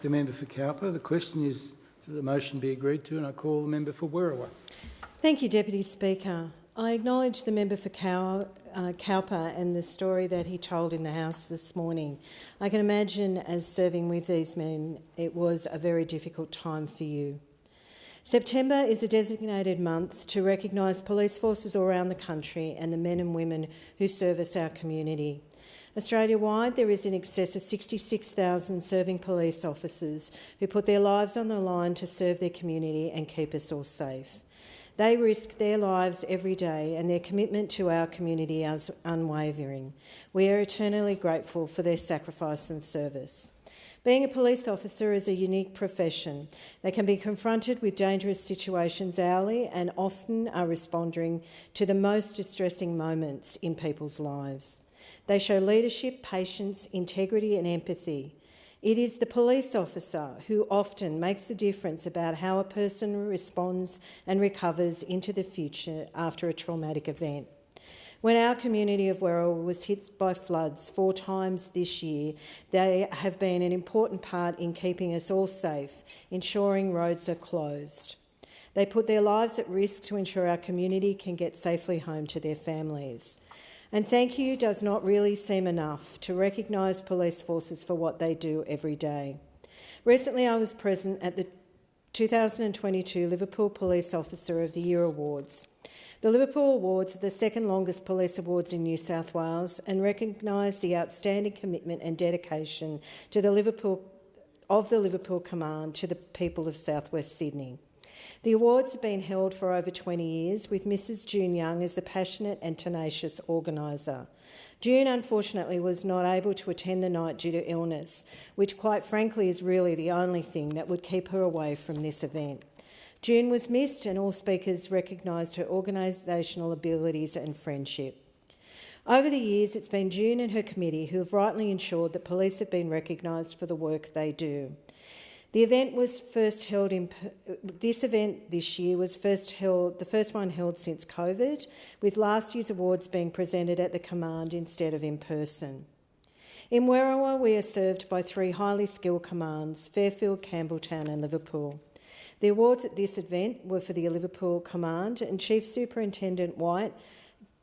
The member for Cowper. The question is that the motion be agreed to, and I call the member for Werriwa. Thank you, Deputy Speaker. I acknowledge the member for Cowper and the story that he told in the House this morning. I can imagine, as serving with these men, it was a very difficult time for you. September is a designated month to recognise police forces all around the country and the men and women who service our community. Australia-wide, there is in excess of 66,000 serving police officers who put their lives on the line to serve their community and keep us all safe. They risk their lives every day, and their commitment to our community is unwavering. We are eternally grateful for their sacrifice and service. Being a police officer is a unique profession. They can be confronted with dangerous situations hourly and often are responding to the most distressing moments in people's lives. They show leadership, patience, integrity and empathy. It is the police officer who often makes the difference about how a person responds and recovers into the future after a traumatic event. When our community of Werriwa was hit by floods 4 times this year, they have been an important part in keeping us all safe, ensuring roads are closed. They put their lives at risk to ensure our community can get safely home to their families. And thank you does not really seem enough to recognise police forces for what they do every day. Recently I was present at the 2022 Liverpool Police Officer of the Year Awards. The Liverpool Awards are the second longest police awards in New South Wales and recognise the outstanding commitment and dedication to the Liverpool Command to the people of South West Sydney. The awards have been held for over 20 years, with Mrs June Young as a passionate and tenacious organiser. June unfortunately was not able to attend the night due to illness, which quite frankly is really the only thing that would keep her away from this event. June was missed and all speakers recognised her organisational abilities and friendship. Over the years, it's been June and her committee who have rightly ensured that police have been recognised for the work they do. The event was first held this event this year was the first one held since COVID, with last year's awards being presented at the Command instead of in person. In Werriwa, we are served by 3 highly skilled commands: Fairfield, Campbelltown and Liverpool. The awards at this event were for the Liverpool Command, and Chief Superintendent White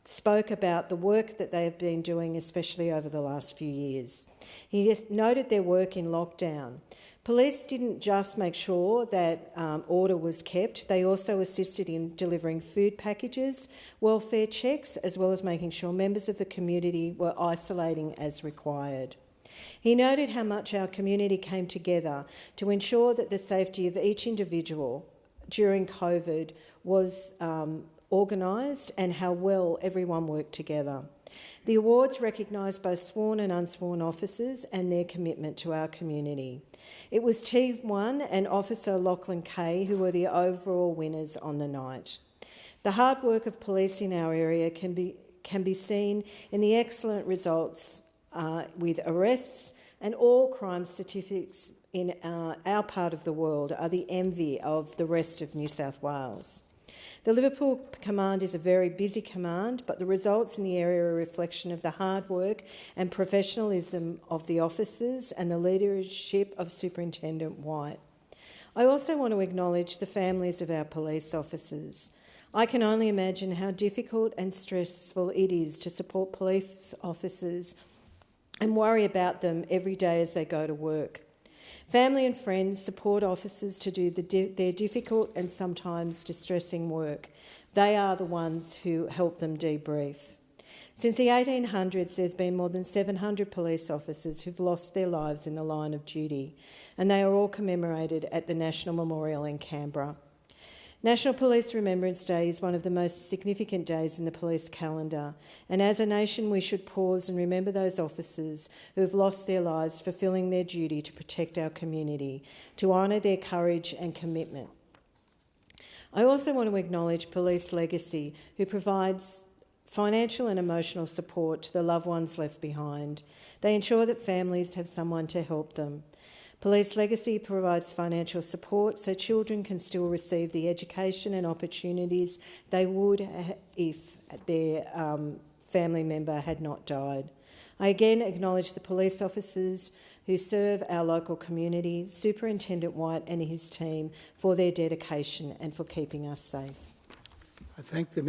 spoke about the work that they have been doing, especially over the last few years. He noted their work in lockdown. Police didn't just make sure that order was kept, they also assisted in delivering food packages, welfare checks, as well as making sure members of the community were isolating as required. He noted how much our community came together to ensure that the safety of each individual during COVID was organised and how well everyone worked together. The awards recognise both sworn and unsworn officers and their commitment to our community. It was Team 1 and Officer Lachlan Kay who were the overall winners on the night. The hard work of police in our area can be seen in the excellent results with arrests, and all crime statistics in our part of the world are the envy of the rest of New South Wales. The Liverpool Command is a very busy command, but the results in the area are a reflection of the hard work and professionalism of the officers and the leadership of Superintendent White. I also want to acknowledge the families of our police officers. I can only imagine how difficult and stressful it is to support police officers and worry about them every day as they go to work. Family and friends support officers to do their difficult and sometimes distressing work. They are the ones who help them debrief. Since the 1800s, there's been more than 700 police officers who've lost their lives in the line of duty, and they are all commemorated at the National Memorial in Canberra. National Police Remembrance Day is one of the most significant days in the police calendar, and as a nation we should pause and remember those officers who have lost their lives fulfilling their duty to protect our community, to honour their courage and commitment. I also want to acknowledge Police Legacy, who provides financial and emotional support to the loved ones left behind. They ensure that families have someone to help them. Police Legacy provides financial support so children can still receive the education and opportunities they would if their family member had not died. I again acknowledge the police officers who serve our local community, Superintendent White and his team, for their dedication and for keeping us safe. I thank the member